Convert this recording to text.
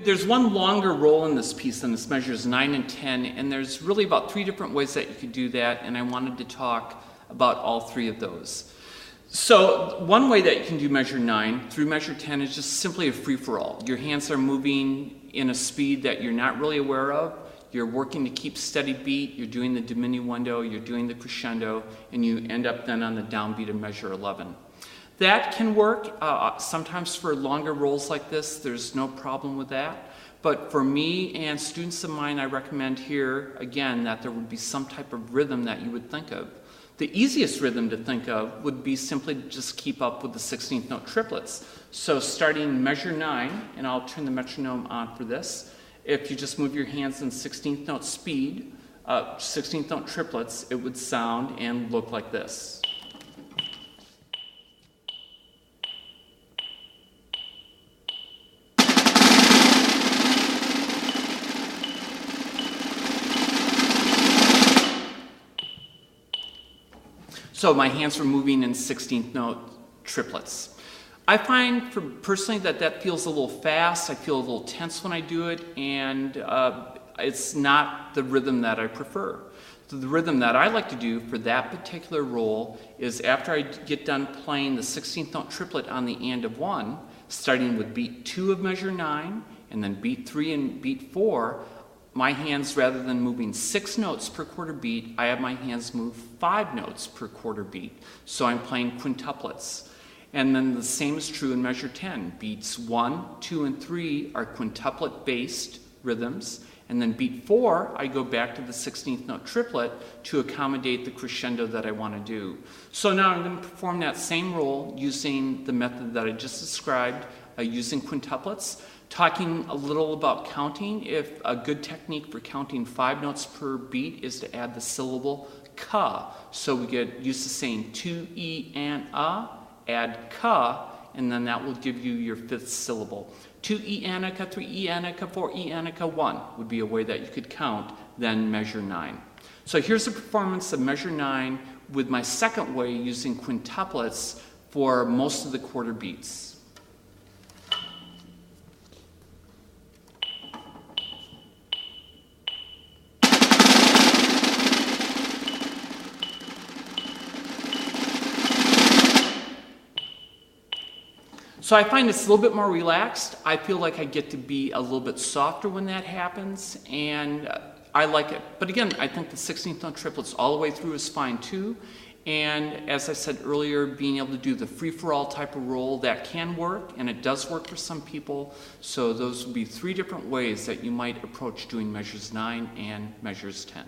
There's one longer roll in this piece, and this measures 9 and 10, and there's really about 3 different ways that you could do that, and I wanted to talk about all 3 of those. So one way that you can do measure 9 through measure 10 is just simply a free-for-all. Your hands are moving in a speed that you're not really aware of. You're working to keep steady beat, you're doing the diminuendo, you're doing the crescendo, and you end up then on the downbeat of measure 11. That can work sometimes for longer rolls like this. There's no problem with that. But for me and students of mine, I recommend here, again, that there would be some type of rhythm that you would think of. The easiest rhythm to think of would be simply to just keep up with the 16th note triplets. So starting measure 9, and I'll turn the metronome on for this. If you just move your hands in 16th note speed, 16th note triplets, it would sound and look like this. So my hands were moving in 16th note triplets. I find personally that feels a little fast. I feel a little tense when I do it, and it's not the rhythm that I prefer. So the rhythm that I like to do for that particular roll is after I get done playing the 16th note triplet on the and of 1, starting with beat 2 of measure 9, and then beat 3 and beat 4, my hands, rather than moving 6 notes per quarter beat, I have my hands move 5 notes per quarter beat. So I'm playing quintuplets. And then the same is true in measure 10. Beats 1, 2, and 3 are quintuplet-based rhythms. And then beat 4, I go back to the 16th note triplet to accommodate the crescendo that I want to do. So now I'm going to perform that same roll using the method that I just described, using quintuplets. Talking a little about counting, if a good technique for counting 5 notes per beat is to add the syllable ka. So we get used to saying 2 e and add ka, and then that will give you your 5th syllable. 2 e anica, 3 e anica, 4 e anica, 1 would be a way that you could count, then measure 9. So here's a performance of measure 9 with my second way using quintuplets for most of the quarter beats. So I find it's a little bit more relaxed. I feel like I get to be a little bit softer when that happens, and I like it. But again, I think the 16th note triplets all the way through is fine too. And as I said earlier, being able to do the free-for-all type of roll, that can work, and it does work for some people. So those would be 3 different ways that you might approach doing measures 9 and measures 10.